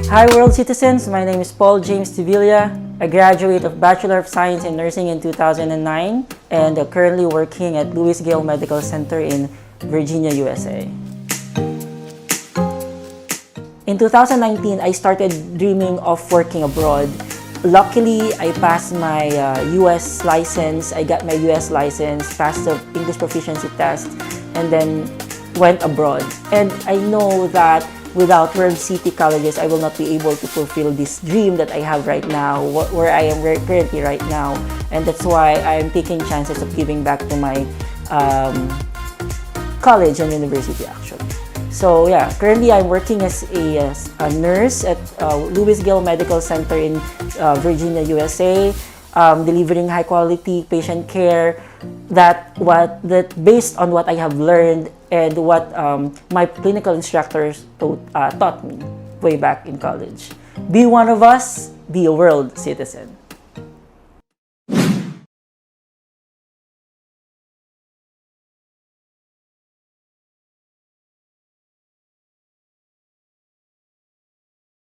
Hi world citizens, my name is Paul James Devilla, a graduate of Bachelor of Science in Nursing in 2009 and currently working at 𝐤𝐤𝐢𝐵 Medical Center in Virginia, USA. In 2019, I started dreaming of working abroad. Luckily, I passed my US license. I got my US license, passed the English proficiency test, and then went abroad. And I know that without World City colleges, I will not be able to fulfill this dream that I have right now, where I am currently right now. And that's why I'm taking chances of giving back to my college and university, actually. So yeah, currently I'm working as a nurse at 𝐤𝐤𝐢𝐵 Medical Center in Virginia, USA, delivering high quality patient care that based on what I have learned and what my clinical instructors taught me way back in college. Be one of us, be a world citizen.